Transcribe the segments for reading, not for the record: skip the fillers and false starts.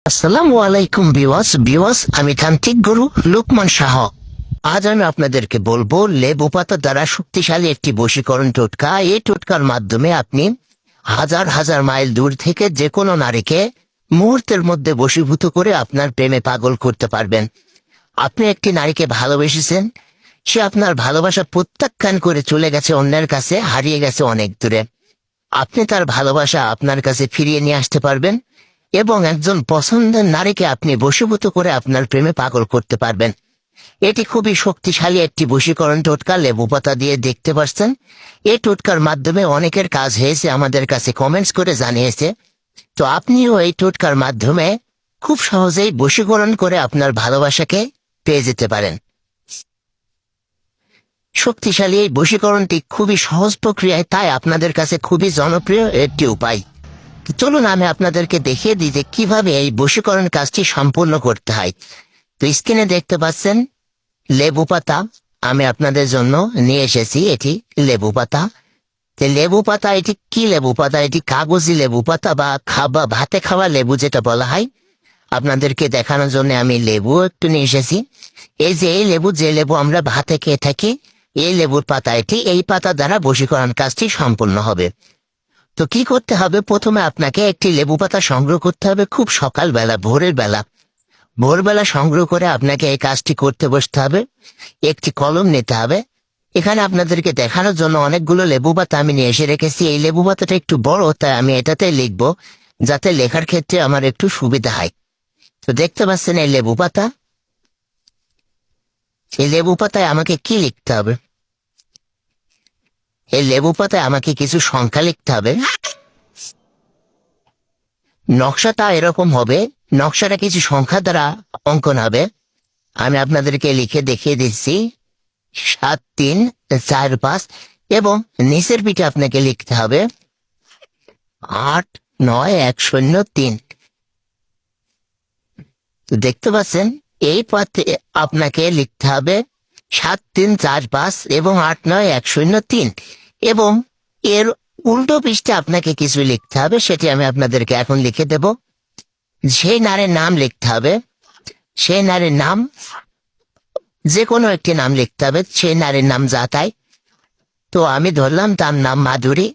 আসসালামু আলাইকুম ভিউয়ার্স, আমি তান্ত্রিক গুরু লোকমান শাহ। আজ আমি আপনাদেরকে বলবো লেবু পাতা দ্বারা শক্তিশালী একটি বশীকরণ টোটকা। এই টোটকার মাধ্যমে আপনি হাজার হাজার মাইল দূর থেকে যে কোনো নারীকে মুহূর্তের মধ্যে বশীভূত করে আপনার প্রেমে পাগল করতে পারবেন। আপনি একটি নারীকে ভালোবেসেছেন, সে আপনার ভালোবাসা প্রত্যাখ্যান করে চলে গেছে অন্যের কাছে, হারিয়ে গেছে অনেক দূরে। আপনি তার ভালোবাসা আপনার কাছে ফিরিয়ে নিয়ে আসতে পারবেন এবং একজন পছন্দের নারীকে আপনি বশীভূত করে আপনার প্রেমে পাগল করতে পারবেন। এটি খুবই শক্তিশালী একটি বশীকরণ টোটকা। লেবু পাতা দিয়ে দেখতে পাচ্ছেন, এই টোটকার মাধ্যমে অনেকের কাজ হয়েছে, আমাদের কাছে কমেন্টস করে জানিয়েছে। তো আপনিও এই টোটকার মাধ্যমে খুব সহজেই বশীকরণ করে আপনার ভালোবাসাকে পেয়ে যেতে পারেন। শক্তিশালী এই বশীকরণটি খুবই সহজ প্রক্রিয়ায়, তাই আপনাদের কাছে খুবই জনপ্রিয় একটি উপায়। চলুন আমি আপনাদেরকে দেখিয়ে দিই যে কিভাবে এই বশীকরণ কাজটি সম্পূর্ণ করতে হয়। তো স্ক্রিনে দেখতে পাচ্ছেন লেবু পাতা আমি আপনাদের জন্য নিয়ে এসেছি। এটি লেবু পাতা। লেবু পাতা এটি কি লেবু পাতা? এটি কাগজি লেবু পাতা বা ভাতে খাওয়া লেবু যেটা বলা হয়। আপনাদেরকে দেখানোর জন্য আমি লেবু একটু নিয়ে এসেছি। এই যে এই লেবু, যে লেবু আমরা ভাতে খেয়ে থাকি, এই লেবুর পাতা এটি। এই পাতা দ্বারা বশীকরণ কাজটি সম্পূর্ণ হবে। তো কি করতে হবে? প্রথমে আপনাকে একটি লেবু পাতা সংগ্রহ করতে হবে খুব সকালবেলা, ভোরবেলা সংগ্রহ করে আপনাকে এই কাজটি করতে বসতে হবে। একটি কলম নিতে হবে। এখানে আপনাদেরকে দেখানোর জন্য অনেকগুলো লেবু পাতা আমি নিয়ে এসে রেখেছি। এই লেবু পাতাটা একটু বড়, তাই আমি এটাতে লিখবো যাতে লেখার ক্ষেত্রে আমার একটু সুবিধা হয়। তো দেখতে পাচ্ছেন এই লেবু পাতা। এই লেবু পাতায় আমাকে কি লিখতে হবে? এই লেবু পাতায় আমাকে কিছু সংখ্যা লিখতে হবে। নকশাটা এরকম হবে, নকশাটা কিছু সংখ্যা দ্বারা অঙ্কন হবে। আমি আপনাদেরকে লিখে দেখিয়ে দিচ্ছি 7 3 4 5 এবং নিচের পিঠে আপনাকে লিখতে হবে 8 9 1 0 3। তো দেখতে পাচ্ছেন এই পথে আপনাকে লিখতে হবে 7 3 4 5 এবং 8 9 1 0 3 এবং এর উল্টো পৃষ্ঠে আপনাকে কিছু লিখতে হবে, সেটি আমি আপনাদেরকে এখন লিখে দেব। সেই নারীর নাম লিখতে হবে। সেই নারীর নাম, যে কোনো একটি নাম লিখতে হবে, সেই নারীর নাম যা তাই। তো আমি ধরলাম তার নাম মাধুরী।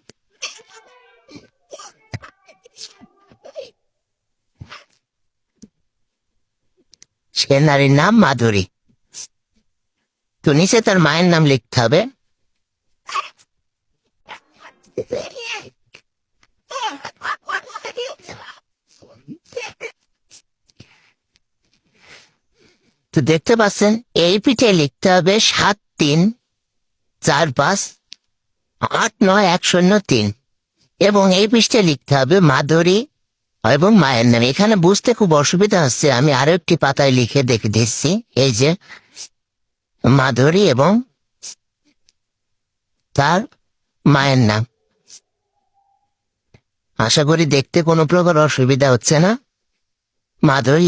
সে নারীর নাম মাধুরী। তো নিচে তার মায়ের নাম লিখতে হবে। তো দেখতে পাচ্ছেন এই পিঠে লিখতে হবে 7 3 4 5 8 9 1 0 3 এবং এই পৃষ্ঠে লিখতে হবে মাধুরী এবং মায়ের নাম। এখানে বুঝতে খুব অসুবিধা হচ্ছে, আমি আরো একটি পাতায় লিখে দেখে দিচ্ছি। এই যে মাধুরী এবং তার মায়ের নাম। আশা করি দেখতে কোনো প্রকার অসুবিধা হচ্ছে না। মাধুরী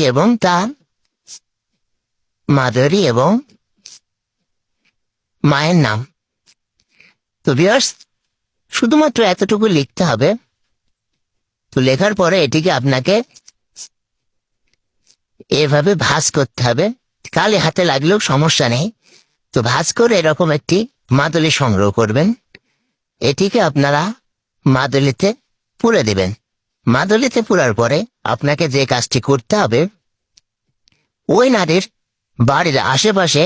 এবং মায়ের নাম। তো ভিউয়ার্স, শুধুমাত্র এতটুকু লিখতে হবে। তো লেখার পরে এটিকে আপনাকে এভাবে ভাঁজ করতে হবে। কালে হাতে লাগলেও সমস্যা নেই। তো ভাঁজ করে এরকম একটি মাদুলি সংগ্রহ করবেন। এটিকে আপনারা মাদুলিতে পুরে দেবেন। মাদুলিতে পুরার পরে আপনাকে যে কাজটি করতে হবে, ওই নারীর বাড়ির আশেপাশে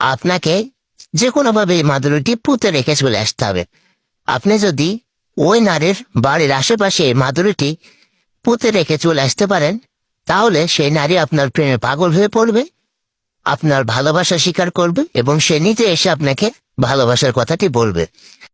আপনাকে যে কোনোভাবে এই মাদুলিটি পুঁতে রেখে চলে আসতে হবে। আপনি যদি ওই নারীর বাড়ির আশেপাশে মাদুলিটি পুঁতে রেখে চলে আসতে পারেন, তাহলে সেই নারী আপনার প্রেমে পাগল হয়ে পড়বে, আপনার ভালোবাসা স্বীকার করবে এবং সে নিজে এসে আপনাকে ভালোবাসার কথাটি বলবে।